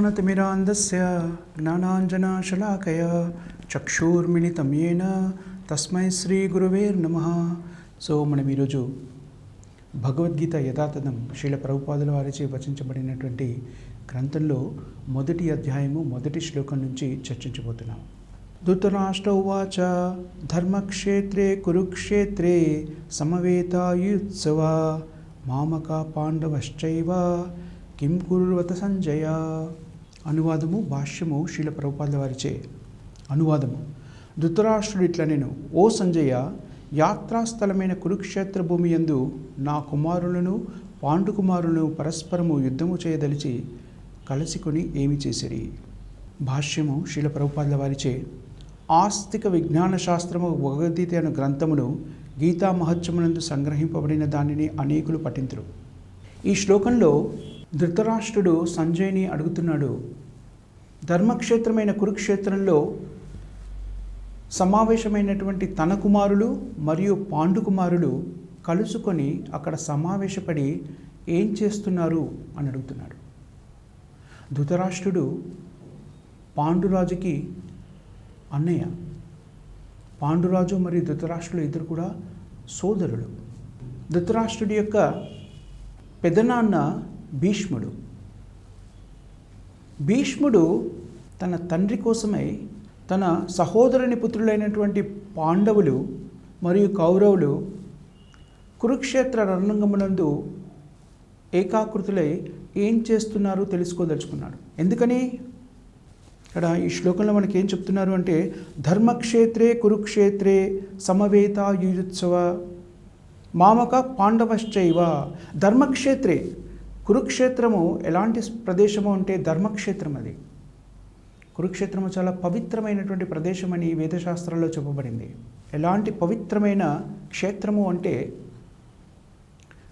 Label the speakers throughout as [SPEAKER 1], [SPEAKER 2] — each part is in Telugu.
[SPEAKER 1] ज्ञानतिमिरान्धस्य ज्ञानाञ्जनशलाकया चक्षुर्मिलितं येन తస్మై శ్రీ గురువే నమః. సో మనం ఈరోజు భగవద్గీత యథాతథం శ్రీల ప్రభుపాదుల వారిచే వచించబడినటువంటి గ్రంథంలో మొదటి అధ్యాయము మొదటి శ్లోకం నుంచి చర్చించబోతున్నాం. ధృతరాష్ట్ర ఉవాచ ధర్మక్షేత్రే కురుక్షేత్రే సమవేతాయుత్సవ మామక పాండవశ్చైవ కిం కుర్వత సంజయ. అనువాదము భాష్యము శ్రీల ప్రభుపాదుల వారిచే అనువాదము. ధృతరాష్ట్రుడు ఇట్లా నేను, ఓ సంజయ, యాత్రాస్థలమైన కురుక్షేత్ర భూమి యందు నా కుమారులను పాండుకుమారులను పరస్పరము యుద్ధము చేయదలిచి కలసికొని ఏమి చేసిరి. భాష్యము శ్రీల ప్రభుపాదుల వారిచే ఆస్తిక విజ్ఞాన శాస్త్రము భగవద్గీత అను గ్రంథమును గీతా మహత్యమునందు సంగ్రహింపబడిన దానిని అనేకులు పఠింతురు. ఈ శ్లోకంలో ధృతరాష్ట్రుడు సంజయ్ని అడుగుతున్నాడు, ధర్మక్షేత్రమైన కురుక్షేత్రంలో సమావేశమైనటువంటి తన కుమారులు మరియు పాండుకుమారులు కలుసుకొని అక్కడ సమావేశపడి ఏం చేస్తున్నారు అని అడుగుతున్నాడు. ధృతరాష్ట్రుడు పాండురాజుకి అన్నయ్య. పాండురాజు మరియు ధృతరాష్ట్రుడు ఇద్దరు కూడా సోదరులు. ధృతరాష్ట్రుడి యొక్క పెదనాన్న భీష్ముడు. భీష్ముడు తన తండ్రి కోసమై తన సహోదరుని పుత్రులైనటువంటి పాండవులు మరియు కౌరవులు కురుక్షేత్ర రణరంగమునందు ఏకాకృతులై ఏం చేస్తున్నారో తెలుసుకోదలుచుకున్నాడు. ఎందుకని ఇక్కడ ఈ శ్లోకంలో మనకి ఏం చెప్తున్నారు అంటే, ధర్మక్షేత్రే కురుక్షేత్రే సమవేతాయుత్సవ మామక పాండవశ్చైవ. ధర్మక్షేత్రే, కురుక్షేత్రము ఎలాంటి ప్రదేశము అంటే ధర్మక్షేత్రం. అది కురుక్షేత్రము చాలా పవిత్రమైనటువంటి ప్రదేశం అని వేదశాస్త్రాల్లో చెప్పబడింది. ఎలాంటి పవిత్రమైన క్షేత్రము అంటే,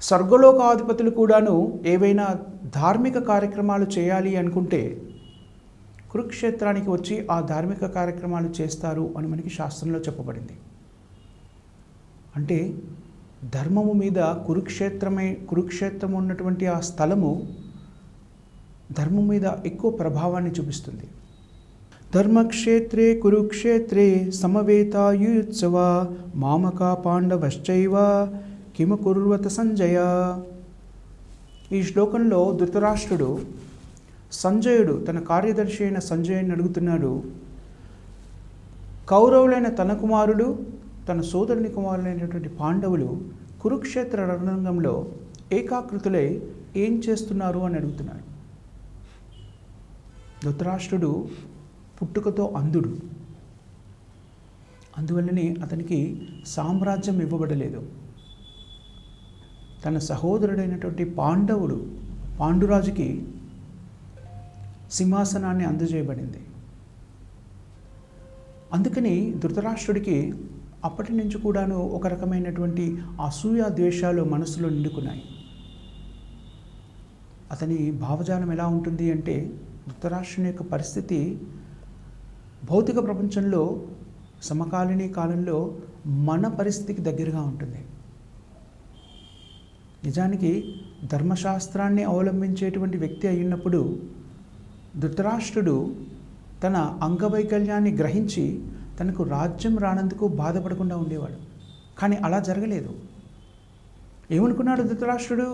[SPEAKER 1] స్వర్గలోకాధిపతులు కూడాను ఏవైనా ధార్మిక కార్యక్రమాలు చేయాలి అనుకుంటే కురుక్షేత్రానికి వచ్చి ఆ ధార్మిక కార్యక్రమాలు చేస్తారు అని మనకి శాస్త్రంలో చెప్పబడింది. అంటే ధర్మము మీద కురుక్షేత్రం ఉన్నటువంటి ఆ స్థలము ధర్మం మీద ఎక్కువ ప్రభావాన్ని చూపిస్తుంది. ధర్మక్షేత్రే కురుక్షేత్రే సమవేతాయుత్సవ మామక పాండవశ్చైవ కిమ కుర్వత సంజయ. ఈ శ్లోకంలో ధృతరాష్ట్రుడు సంజయుడు తన కార్యదర్శి అయిన సంజయుని అడుగుతున్నాడు, కౌరవులైన తన కుమారుడు తన సోదరుని కుమారులైనటువంటి పాండవులు కురుక్షేత్ర రణరంగంలో ఏకాకృతులై ఏం చేస్తున్నారు అని అడుగుతున్నాడు. ధృతరాష్ట్రుడు పుట్టుకతో అంధుడు. అందువల్లనే అతనికి సామ్రాజ్యం ఇవ్వబడలేదు. తన సహోదరుడైనటువంటి పాండురాజుకి సింహాసనాన్ని అందజేయబడింది. అందుకని ధృతరాష్ట్రుడికి అప్పటి నుంచి కూడాను ఒక రకమైనటువంటి అసూయ ద్వేషాలు మనసులో నిండుకున్నాయి. అతని భావజాలం ఎలా ఉంటుంది అంటే, ధృతరాష్ట్రుని యొక్క పరిస్థితి భౌతిక ప్రపంచంలో సమకాలీన కాలంలో మన పరిస్థితికి దగ్గరగా ఉంటుంది. నిజానికి ధర్మశాస్త్రాన్ని అవలంబించేటువంటి వ్యక్తి అయినప్పుడు ధృతరాష్ట్రుడు తన అంగవైకల్యాన్ని గ్రహించి తనకు రాజ్యం రానందుకు బాధపడకుండా ఉండేవాడు. కానీ అలా జరగలేదు. ఏమనుకున్నాడు ధృతరాష్ట్రుడు?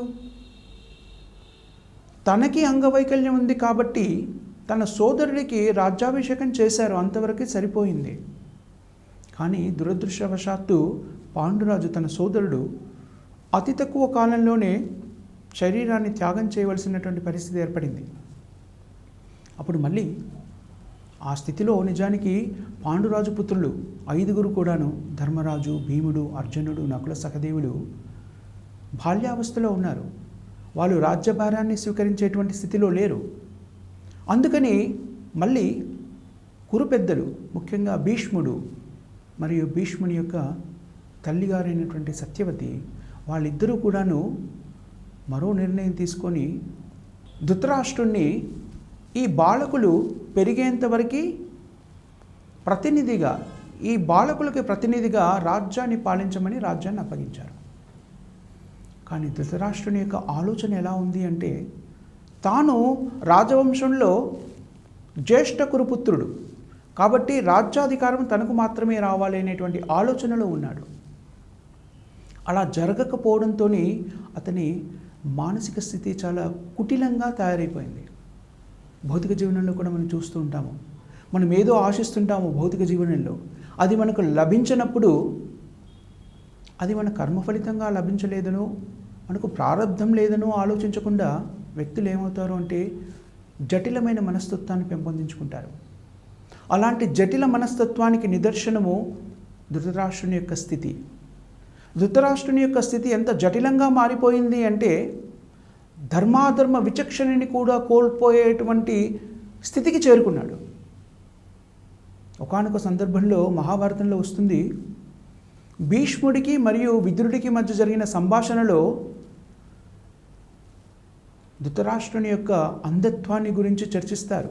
[SPEAKER 1] తనకి అంగవైకల్యం ఉంది కాబట్టి తన సోదరుడికి రాజ్యాభిషేకం చేశారు, అంతవరకు సరిపోయింది. కానీ దురదృష్టవశాత్తు పాండురాజు తన సోదరుడు అతి తక్కువ కాలంలోనే శరీరాన్ని త్యాగం చేయవలసినటువంటి పరిస్థితి ఏర్పడింది. అప్పుడు మళ్ళీ ఆ స్థితిలో నిజానికి పాండురాజు పుత్రులు 5 కూడాను, ధర్మరాజు, భీముడు, అర్జునుడు, నకుల, సహదేవులు బాల్యావస్థలో ఉన్నారు. వాళ్ళు రాజ్యభారాన్ని స్వీకరించేటువంటి స్థితిలో లేరు. అందుకని మళ్ళీ కురు పెద్దలు, ముఖ్యంగా భీష్ముడు మరియు భీష్ముని యొక్క తల్లిగారైనటువంటి సత్యవతి, వాళ్ళిద్దరూ కూడాను మరో నిర్ణయం తీసుకొని ధృతరాష్ట్రుణ్ణి ఈ బాలకులు పెరిగేంతవరకు ప్రతినిధిగా, ఈ బాలకులకి ప్రతినిధిగా రాజ్యాన్ని పాలించమని రాజ్యాన్ని అప్పగించారు. కానీ ధృతరాష్ట్రుని యొక్క ఆలోచన ఎలా ఉంది అంటే, తాను రాజవంశంలో జ్యేష్ఠ కురుపుత్రుడు కాబట్టి రాజ్యాధికారం తనకు మాత్రమే రావాలి అనేటువంటి ఆలోచనలో ఉన్నాడు. అలా జరగకపోవడంతో అతని మానసిక స్థితి చాలా కుటిలంగా తయారైపోయింది. భౌతిక జీవనంలో కూడా మనం చూస్తూ ఉంటాము. మనం ఏదో ఆశిస్తుంటాము భౌతిక జీవనంలో, అది మనకు లభించినప్పుడు అది మన కర్మ ఫలితంగా లభించలేదనో, మనకు ప్రారంధం లేదనో ఆలోచించకుండా వ్యక్తులు ఏమవుతారు అంటే జటిలమైన మనస్తత్వాన్ని పెంపొందించుకుంటారు. అలాంటి జటిల మనస్తత్వానికి నిదర్శనము ధృతరాష్ట్రుని యొక్క స్థితి. ధృతరాష్ట్రుని యొక్క స్థితి ఎంత జటిలంగా మారిపోయింది అంటే ధర్మాధర్మ విచక్షణని కూడా కోల్పోయేటువంటి స్థితికి చేరుకున్నాడు. ఒకానొక సందర్భంలో మహాభారతంలో వస్తుంది, భీష్ముడికి మరియు విదురుడికి మధ్య జరిగిన సంభాషణలో ధృతరాష్ట్రుని యొక్క అంధత్వాన్ని గురించి చర్చిస్తారు.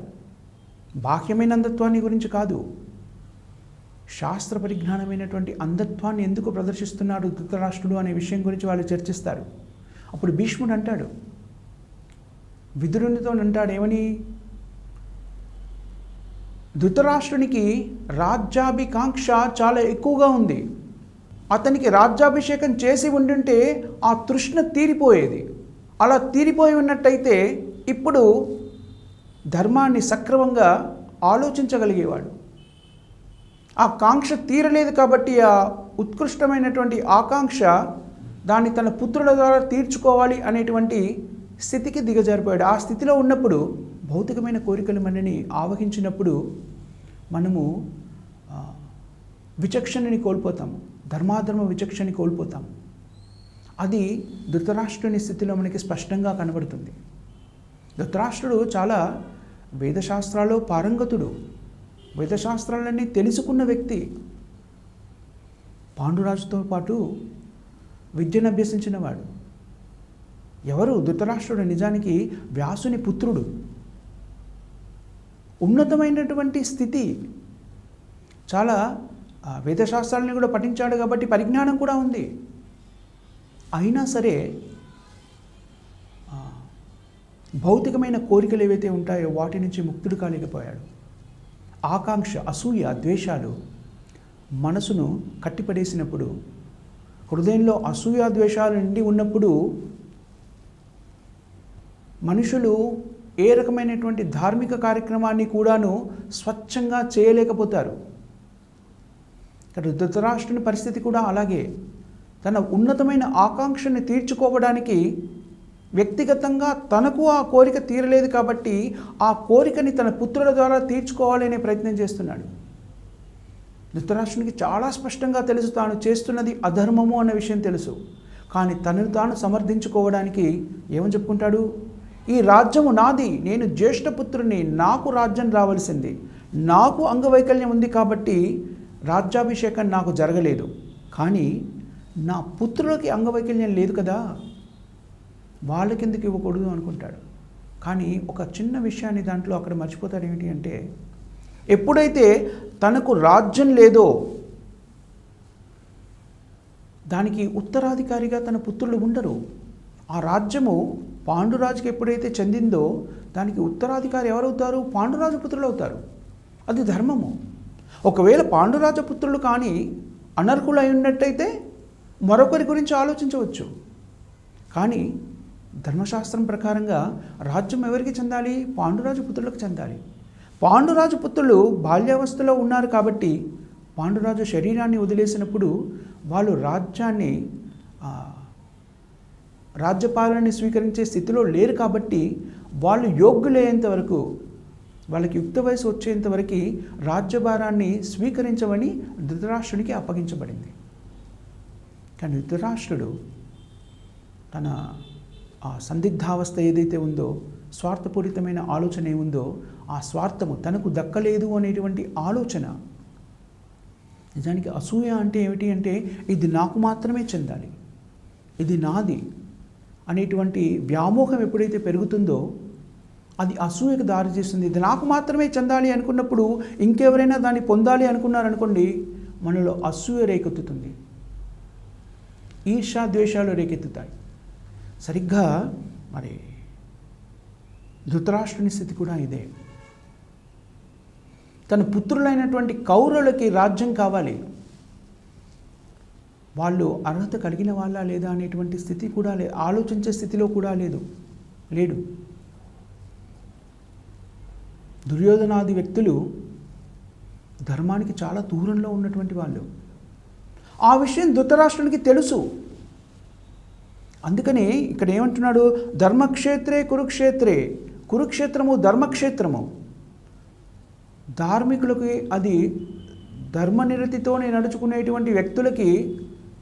[SPEAKER 1] బాహ్యమైన అంధత్వాన్ని గురించి కాదు, శాస్త్ర పరిజ్ఞానమైనటువంటి అంధత్వాన్ని ఎందుకు ప్రదర్శిస్తున్నాడు ధృతరాష్ట్రుడు అనే విషయం గురించి వాళ్ళు చర్చిస్తారు. అప్పుడు భీష్ముడు అంటాడు, విదురునితో అంటాడు ఏమని, ధృతరాష్ట్రునికి రాజ్యాభికాంక్ష చాలా ఎక్కువగా ఉంది. అతనికి రాజ్యాభిషేకం చేసి ఉండుంటే ఆ తృష్ణ తీరిపోయేది. అలా తీరిపోయి ఉన్నట్టయితే ఇప్పుడు ధర్మాన్ని సక్రమంగా ఆలోచించగలిగేవాడు. ఆ కాంక్ష తీరలేదు కాబట్టి ఆ ఉత్కృష్టమైనటువంటి ఆకాంక్ష దాన్ని తన పుత్రుల ద్వారా తీర్చుకోవాలి అనేటువంటి స్థితికి దిగజారిపోయాడు. ఆ స్థితిలో ఉన్నప్పుడు భౌతికమైన కోరికలు మనని ఆవహించినప్పుడు మనము విచక్షణని కోల్పోతాము, ధర్మాధర్మ విచక్షణని కోల్పోతాము. అది ధృతరాష్ట్రుని స్థితిలో మనకి స్పష్టంగా కనబడుతుంది. ధృతరాష్ట్రుడు చాలా వేదశాస్త్రాల్లో పారంగతుడు, వేదశాస్త్రాలన్నీ తెలుసుకున్న వ్యక్తి. పాండురాజుతో పాటు విద్యను అభ్యసించిన వాడు. ఎవరు ధృతరాష్ట్రుడు? నిజానికి వ్యాసుని పుత్రుడు. ఉన్నతమైనటువంటి స్థితి, చాలా వేదశాస్త్రాలని కూడా పఠించాడు కాబట్టి పరిజ్ఞానం కూడా ఉంది. అయినా సరే భౌతికమైన కోరికలు ఏవైతే ఉంటాయో వాటి నుంచి ముక్తుడు కాలేకపోయాడు. ఆకాంక్ష, అసూయ, ద్వేషాలు మనసును కట్టిపడేసినప్పుడు, హృదయంలో అసూయ ద్వేషాలు నిండి ఉన్నప్పుడు మనుషులు ఏ రకమైనటువంటి ధార్మిక కార్యక్రమాన్ని కూడాను స్వచ్ఛంగా చేయలేకపోతారు. ఇక్కడ ధృతరాష్ట్రుని పరిస్థితి కూడా అలాగే. తన ఉన్నతమైన ఆకాంక్షని తీర్చుకోవడానికి వ్యక్తిగతంగా తనకు ఆ కోరిక తీరలేదు కాబట్టి ఆ కోరికని తన పుత్రుల ద్వారా తీర్చుకోవాలనే ప్రయత్నం చేస్తున్నాడు. ధృతరాష్ట్రునికి చాలా స్పష్టంగా తెలుసు తాను చేస్తున్నది అధర్మము అన్న విషయం తెలుసు. కానీ తనను తాను సమర్థించుకోవడానికి ఏమని చెప్పుకుంటాడు, ఈ రాజ్యము నాది, నేను జ్యేష్ఠపుత్రుని, నాకు రాజ్యం రావాల్సింది, నాకు అంగవైకల్యం ఉంది కాబట్టి రాజ్యాభిషేకం నాకు జరగలేదు, కానీ నా పుత్రులకి అంగవైకల్యం లేదు కదా, వాళ్ళకెందుకు ఇవ్వకూడదు అనుకుంటాడు. కానీ ఒక చిన్న విషయాన్ని దాంట్లో అక్కడ మర్చిపోతాడు. ఏమిటి అంటే ఎప్పుడైతే తనకు రాజ్యం లేదో దానికి ఉత్తరాధికారిగా తన పుత్రులు ఉండరు. ఆ రాజ్యము పాండురాజుకి ఎప్పుడైతే చెందిందో దానికి ఉత్తరాధికారి ఎవరవుతారు? పాండురాజు పుత్రులు అవుతారు. అది ధర్మము. ఒకవేళ పాండురాజ పుత్రులు కానీ అనర్హులై ఉన్నట్టయితే మరొకరి గురించి ఆలోచించవచ్చు. కానీ ధర్మశాస్త్రం ప్రకారంగా రాజ్యం ఎవరికి చెందాలి? పాండురాజు పుత్రులకు చెందాలి. పాండురాజు పుత్రులు బాల్యావస్థలో ఉన్నారు కాబట్టి పాండురాజు శరీరాన్ని వదిలేసినప్పుడు వాళ్ళు రాజ్యపాలనని స్వీకరించే స్థితిలో లేరు కాబట్టి వాళ్ళు యోగ్యులయ్యేంత వరకు, వాళ్ళకి యుక్త వయసు వచ్చేంత వరకు రాజ్యభారాన్ని స్వీకరించమని ధృతరాష్ట్రునికి అప్పగించబడింది. కానీ ధృతరాష్ట్రుడు తన ఆ సందిగ్ధావస్థ ఏదైతే ఉందో, స్వార్థపూరితమైన ఆలోచన ఏముందో, ఆ స్వార్థము తనకు దక్కలేదు అనేటువంటి ఆలోచన, నిజానికి అసూయ అంటే ఏమిటి అంటే ఇది నాకు మాత్రమే చెందాలి, ఇది నాది అనేటువంటి వ్యామోహం ఎప్పుడైతే పెరుగుతుందో అది అసూయకు దారి చేస్తుంది. ఇది నాకు మాత్రమే చెందాలి అనుకున్నప్పుడు ఇంకెవరైనా దాన్ని పొందాలి అనుకున్నారనుకోండి, మనలో అసూయ రేకెత్తుతుంది, ఈర్ష్య ద్వేషాలు రేకెత్తుతాయి. సరిగ్గా మరి ధృతరాష్ట్రుని స్థితి కూడా ఇదే. తన పుత్రులైనటువంటి కౌరవులకి రాజ్యం కావాలి. వాళ్ళు అర్హత కలిగిన వాళ్ళ లేదా అనేటువంటి స్థితి కూడా ఆలోచించే స్థితిలో కూడా లేడు. దుర్యోధనాది వ్యక్తులు ధర్మానికి చాలా దూరంలో ఉన్నటువంటి వాళ్ళు. ఆ విషయం ధృతరాష్ట్రునికి తెలుసు. అందుకని ఇక్కడ ఏమంటున్నాడు, ధర్మక్షేత్రే కురుక్షేత్రే, కురుక్షేత్రము ధర్మక్షేత్రము. ధార్మికులకి, అది ధర్మనిరతితోనే నడుచుకునేటువంటి వ్యక్తులకి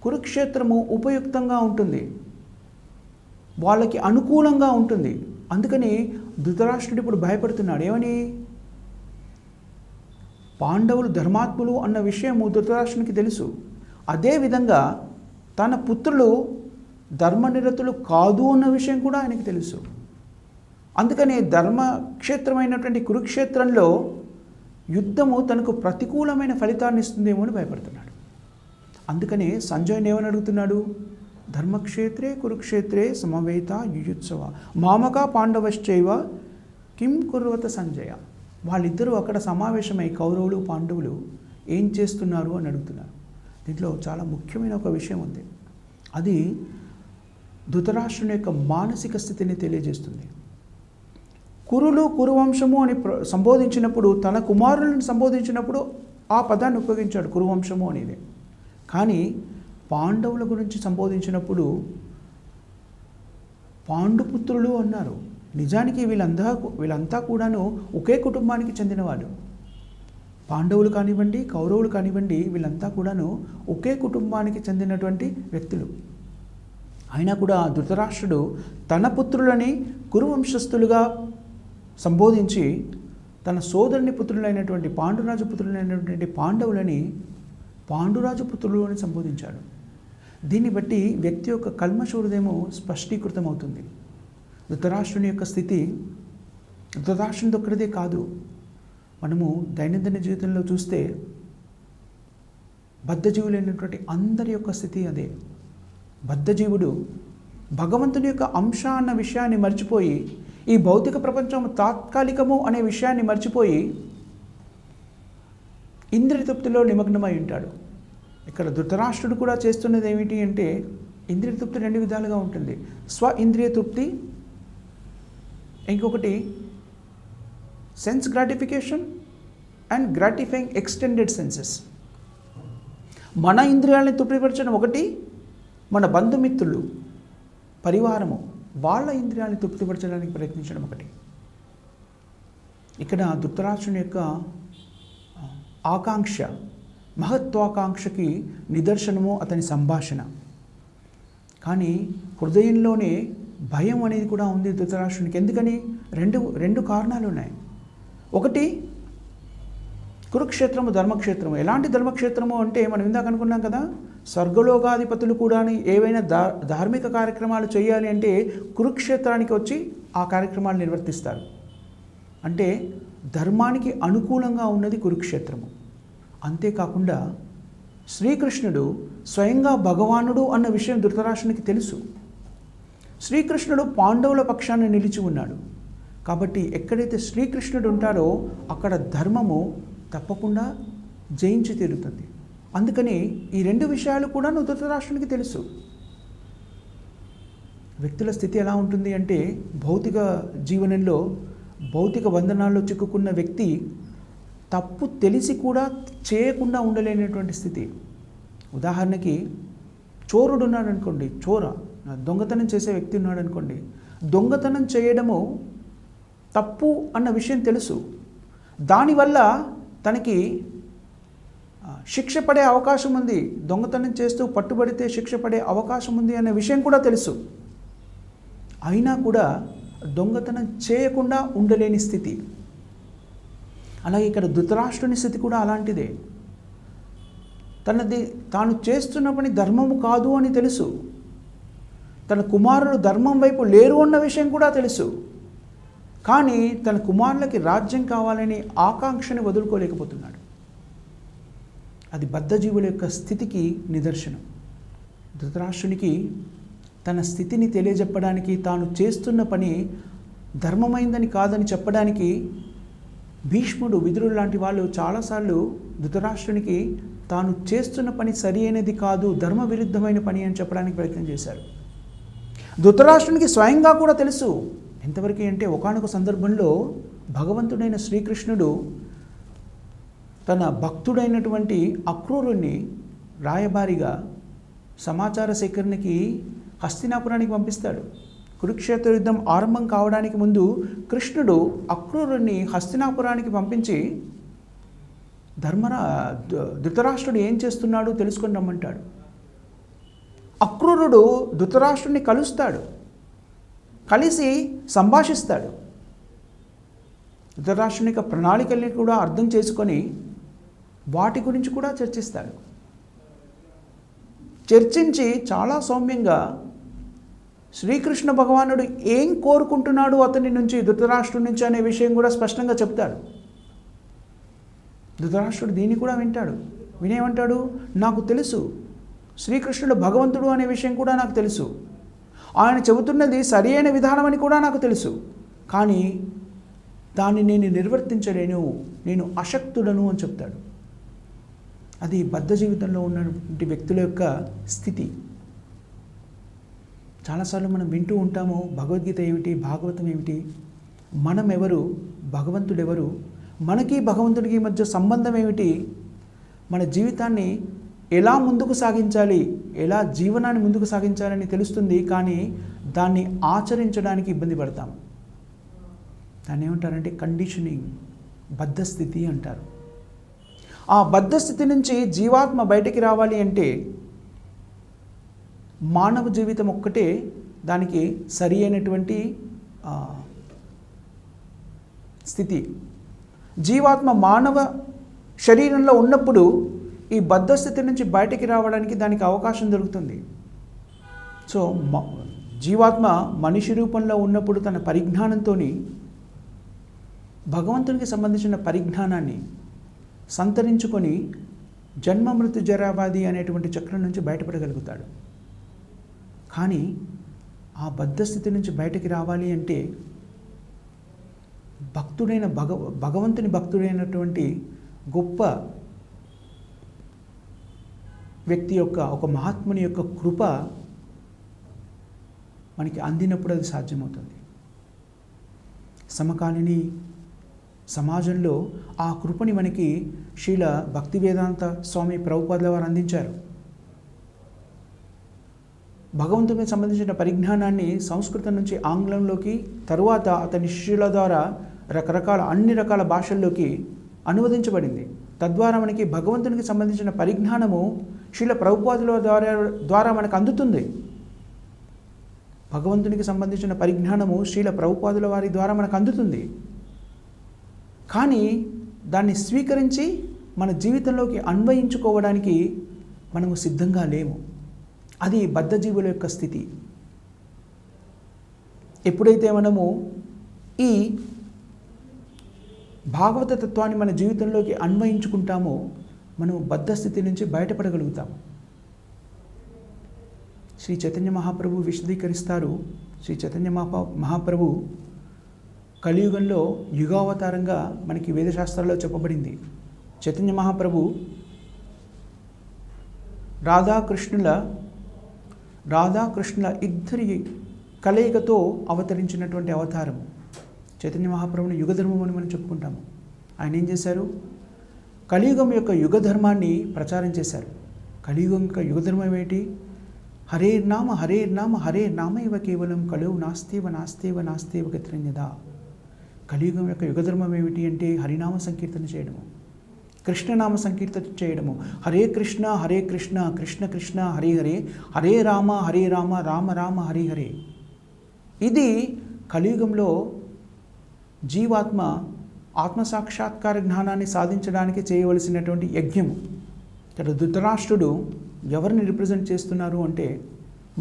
[SPEAKER 1] కురుక్షేత్రము ఉపయుక్తంగా ఉంటుంది, వాళ్ళకి అనుకూలంగా ఉంటుంది. అందుకని ధృతరాష్ట్రుడు ఇప్పుడు భయపడుతున్నాడు. ఏమని? పాండవులు ధర్మాత్ములు అన్న విషయము ధృతరాష్ట్రునికి తెలుసు. అదేవిధంగా తన పుత్రులు ధర్మనిరతులు కాదు అన్న విషయం కూడా ఆయనకి తెలుసు. అందుకని ధర్మక్షేత్రమైనటువంటి కురుక్షేత్రంలో యుద్ధము తనకు ప్రతికూలమైన ఫలితాన్ని ఇస్తుందేమో అని భయపడుతున్నాడు. అందుకనే సంజయుని ఏమని అడుగుతున్నాడు, ధర్మక్షేత్రే కురుక్షేత్రే సమవేత యుయుత్సవ మామక పాండవశ్చైవ కిం కుర్వత సంజయ. వాళ్ళిద్దరూ అక్కడ సమావేశమై కౌరవులు పాండవులు ఏం చేస్తున్నారు అని అడుగుతున్నారు. దీంట్లో చాలా ముఖ్యమైన ఒక విషయం ఉంది. అది ధృతరాష్ట్రుని యొక్క మానసిక స్థితిని తెలియజేస్తుంది. కురులు కురువంశము అని సంబోధించినప్పుడు, తన కుమారులను సంబోధించినప్పుడు ఆ పదాన్ని ఉపయోగించాడు, కురువంశము అనేది. కానీ పాండవుల గురించి సంబోధించినప్పుడు పాండుపుత్రులు అన్నారు. నిజానికి వీళ్ళంతా కూడాను ఒకే కుటుంబానికి చెందినవాళ్ళు. పాండవులు కానివ్వండి, కౌరవులు కానివ్వండి, వీళ్ళంతా కూడాను ఒకే కుటుంబానికి చెందినటువంటి వ్యక్తులు. అయినా కూడా ధృతరాష్ట్రుడు తన పుత్రులని కురువంశస్థులుగా సంబోధించి తన సోదరుని పుత్రులైనటువంటి పాండురాజు పుత్రులైనటువంటి పాండవులని పాండురాజు పుత్రులు అని సంబోధించాడు. దీన్ని బట్టి వ్యక్తి యొక్క కల్మష హృదయము స్పష్టీకృతమవుతుంది. ధృతరాష్ట్రుని యొక్క స్థితి ధృతరాష్ట్రునిది ఒక్కడిదే కాదు. మనము దైనందిన జీవితంలో చూస్తే బద్ధజీవులైనటువంటి అందరి యొక్క స్థితి అదే. బద్ధజీవుడు భగవంతుని యొక్క అంశ అన్న విషయాన్ని మర్చిపోయి, ఈ భౌతిక ప్రపంచం తాత్కాలికము అనే విషయాన్ని మర్చిపోయి ఇంద్రియ తృప్తిలో నిమగ్నమై ఉంటాడు. ఇక్కడ ధృతరాష్ట్రుడు కూడా చేస్తున్నది ఏమిటి అంటే, ఇంద్రియ తృప్తి రెండు విధాలుగా ఉంటుంది. స్వ ఇంద్రియ తృప్తి, ఇంకొకటి sense gratification and gratifying extended senses. మన ఇంద్రియాలని తృప్తిపరచడం ఒకటి, మన బంధుమిత్రులు పరివారము వాళ్ళ ఇంద్రియాలని తృప్తిపరచడానికి ప్రయత్నించడం ఒకటి. ఇక్కడ ధృతరాష్ట్రుని యొక్క ఆకాంక్ష, మహత్వాకాంక్షకి నిదర్శనము అతని సంభాషణ. కానీ హృదయంలోనే భయం అనేది కూడా ఉంది ధృతరాష్ట్రునికి. ఎందుకని? రెండు కారణాలు ఉన్నాయి. ఒకటి, కురుక్షేత్రము ధర్మక్షేత్రము. ఎలాంటి ధర్మక్షేత్రము అంటే, మనం ఇందాక అనుకున్నాం కదా, స్వర్గలోకాధిపతులు కూడా ఏవైనా ధార్మిక కార్యక్రమాలు చేయాలి అంటే కురుక్షేత్రానికి వచ్చి ఆ కార్యక్రమాలు నిర్వర్తిస్తారు. అంటే ధర్మానికి అనుకూలంగా ఉన్నది కురుక్షేత్రము. అంతేకాకుండా శ్రీకృష్ణుడు స్వయంగా భగవానుడు అన్న విషయం ధృతరాష్ట్రునికి తెలుసు. శ్రీకృష్ణుడు పాండవుల పక్షాన్ని నిలిచి ఉన్నాడు. కాబట్టి ఎక్కడైతే శ్రీకృష్ణుడు ఉంటారో అక్కడ ధర్మము తప్పకుండా జయించి తీరుతుంది. అందుకని ఈ రెండు విషయాలు కూడా ధృతరాష్ట్రునికి తెలుసు. వ్యక్తుల స్థితి ఎలా ఉంటుంది అంటే, భౌతిక జీవనంలో భౌతిక బంధనాల్లో చిక్కుకున్న వ్యక్తి తప్పు తెలిసి కూడా చేయకుండా ఉండలేనటువంటి స్థితి. ఉదాహరణకి చోరుడు ఉన్నాడు అనుకోండి, దొంగతనం చేసే వ్యక్తి ఉన్నాడు అనుకోండి, దొంగతనం చేయడము తప్పు అన్న విషయం తెలుసు. దానివల్ల తనకి శిక్ష పడే అవకాశం ఉంది, దొంగతనం చేస్తూ పట్టుబడితే శిక్ష పడే అవకాశం ఉంది అనే విషయం కూడా తెలుసు. అయినా కూడా దొంగతనం చేయకుండా ఉండలేని స్థితి. అలాగే ఇక్కడ ధృతరాష్ట్రుని స్థితి కూడా అలాంటిదే. తాను చేస్తున్న పని ధర్మము కాదు అని తెలుసు. తన కుమారులు ధర్మం వైపు లేరు అన్న విషయం కూడా తెలుసు. కానీ తన కుమారులకి రాజ్యం కావాలని ఆకాంక్షని వదులుకోలేకపోతున్నాడు. అది బద్ధజీవుల యొక్క స్థితికి నిదర్శనం. ధృతరాష్ట్రునికి తన స్థితిని తెలియజెప్పడానికి, తాను చేస్తున్న పని ధర్మమైందని కాదని చెప్పడానికి భీష్ముడు, విదురుడు లాంటి వాళ్ళు చాలాసార్లు ధృతరాష్ట్రునికి తాను చేస్తున్న పని సరి అయినది కాదు, ధర్మ విరుద్ధమైన పని అని చెప్పడానికి ప్రయత్నం చేశారు. ధృతరాష్ట్రునికి స్వయంగా కూడా తెలుసు. ఎంతవరకు అంటే ఒకానొక సందర్భంలో భగవంతుడైన శ్రీకృష్ణుడు తన భక్తుడైనటువంటి అక్రూరుణ్ణి రాయబారిగా సమాచార సేకరణకి హస్తినాపురానికి పంపిస్తాడు. కురుక్షేత్ర యుద్ధం ఆరంభం కావడానికి ముందు కృష్ణుడు అక్రూరుణ్ణి హస్తినాపురానికి పంపించి ధృతరాష్ట్రుడు ఏం చేస్తున్నాడు తెలుసుకొని రమ్మంటాడు. అక్రూరుడు ధృతరాష్ట్రుడిని కలుస్తాడు, కలిసి సంభాషిస్తాడు. ధృతరాష్ట్రుని యొక్క ప్రణాళికల్ని కూడా అర్థం చేసుకొని వాటి గురించి కూడా చర్చిస్తాడు. చర్చించి చాలా సౌమ్యంగా శ్రీకృష్ణ భగవానుడు ఏం కోరుకుంటున్నాడు అతని నుంచి, ధృతరాష్ట్రుడి నుంచి అనే విషయం కూడా స్పష్టంగా చెప్తాడు. ధృతరాష్ట్రుడు దీన్ని కూడా వింటాడు. వినేమంటాడు, నాకు తెలుసు శ్రీకృష్ణుడు భగవంతుడు అనే విషయం కూడా నాకు తెలుసు, ఆయన చెబుతున్నది సరి అయిన విధానం అని కూడా నాకు తెలుసు, కానీ దాన్ని నేను నిర్వర్తించలేను, నేను అశక్తుడను అని చెప్తాడు. అది బద్ధ జీవితంలో ఉన్నటువంటి వ్యక్తుల యొక్క స్థితి. చాలాసార్లు మనం వింటూ ఉంటాము, భగవద్గీత ఏమిటి, భాగవతం ఏమిటి, మనం ఎవరు, భగవంతుడు ఎవరు, మనకి భగవంతుడికి మధ్య సంబంధం ఏమిటి, మన జీవితాన్ని ఎలా ముందుకు సాగించాలి, ఎలా జీవనాన్ని ముందుకు సాగించాలని తెలుస్తుంది, కానీ దాన్ని ఆచరించడానికి ఇబ్బంది పడతాం. దాన్ని ఏమంటారంటే కండిషనింగ్, బద్ధస్థితి అంటారు. ఆ బద్ధస్థితి నుంచి జీవాత్మ బయటికి రావాలి అంటే మానవ జీవితం ఒక్కటే దానికి సరి అయినటువంటి స్థితి. జీవాత్మ మానవ శరీరంలో ఉన్నప్పుడు ఈ బద్ధస్థితి నుంచి బయటికి రావడానికి దానికి అవకాశం దొరుకుతుంది. సో జీవాత్మ మనిషి రూపంలో ఉన్నప్పుడు తన పరిజ్ఞానంతో భగవంతునికి సంబంధించిన పరిజ్ఞానాన్ని సంతరించుకొని జన్మ మృత్యు జరావాది అనేటువంటి చక్రం నుంచి బయటపడగలుగుతాడు. కానీ ఆ బద్ధస్థితి నుంచి బయటికి రావాలి అంటే భక్తుడైన భగవంతుని భక్తుడైనటువంటి గొప్ప వ్యక్తి యొక్క, ఒక మహాత్ముని యొక్క కృప మనకి అందినప్పుడు అది సాధ్యమవుతుంది. సమకాలీని సమాజంలో ఆ కృపని మనకి శ్రీల భక్తివేదాంత స్వామి ప్రభుపాదుల వారు అందించారు. భగవంతునికి సంబంధించిన పరిజ్ఞానాన్ని సంస్కృతం నుంచి ఆంగ్లంలోకి, తరువాత అతని శిష్యుల ద్వారా అన్ని రకాల భాషల్లోకి అనువదించబడింది. తద్వారా మనకి భగవంతునికి సంబంధించిన పరిజ్ఞానము శ్రీల ప్రభుపాదుల ద్వారా మనకు అందుతుంది. భగవంతునికి సంబంధించిన పరిజ్ఞానము శ్రీల ప్రభుపాదుల వారి ద్వారా మనకు అందుతుంది. కానీ దాన్ని స్వీకరించి మన జీవితంలోకి అన్వయించుకోవడానికి మనము సిద్ధంగా లేము. అది బద్ధజీవుల యొక్క స్థితి. ఎప్పుడైతే మనము ఈ భాగవత తత్వాన్ని మన జీవితంలోకి అన్వయించుకుంటామో మనము బద్ధస్థితి నుంచి బయటపడగలుగుతాము. శ్రీ చైతన్య మహాప్రభు విశదీకరిస్తారు. శ్రీ చైతన్య మహాప్రభు కలియుగంలో యుగావతారంగా మనకి వేదశాస్త్రాల్లో చెప్పబడింది. చైతన్య మహాప్రభు రాధాకృష్ణుల ఇద్దరి కలయికతో అవతరించినటువంటి అవతారము. చైతన్య మహాప్రభుని యుగధర్మం అని మనం చెప్పుకుంటాము. ఆయన ఏం చేశారు? కలియుగం యొక్క యుగధర్మాన్ని ప్రచారం చేశారు. కలియుగం యొక్క యుగధర్మం ఏంటి? హరే నామ హరే నామ హరే నామ ఇవ కేవలం కలువు నాస్తేవ నాస్తేవ నాస్తేవ గతిరన్యదా. కలియుగం యొక్క యుగధర్మం ఏమిటి అంటే హరినామ సంకీర్తన చేయడము, కృష్ణనామ సంకీర్తన చేయడము. హరే కృష్ణ కృష్ణ కృష్ణ హరే హరే, హరే రామ రామ రామ హరే హరే. ఇది కలియుగంలో జీవాత్మ ఆత్మసాక్షాత్కార జ్ఞానాన్ని సాధించడానికి చేయవలసినటువంటి యజ్ఞము. ఇక్కడ ధృతరాష్ట్రుడు ఎవరిని రిప్రజెంట్ చేస్తున్నారు అంటే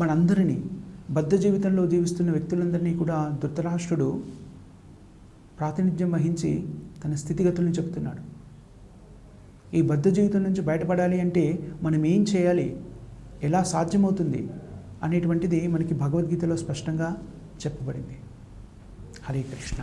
[SPEAKER 1] మనందరినీ, బద్ధ జీవితంలో జీవిస్తున్న వ్యక్తులందరినీ కూడా ధృతరాష్ట్రుడు ప్రాతినిధ్యం వహించి తన స్థితిగతులను చెప్తున్నాడు. ఈ బద్ధ జీవితం నుంచి బయటపడాలి అంటే మనం ఏం చేయాలి, ఎలా సాధ్యమవుతుంది అనేటువంటిది మనకి భగవద్గీతలో స్పష్టంగా చెప్పబడింది. హరే కృష్ణ.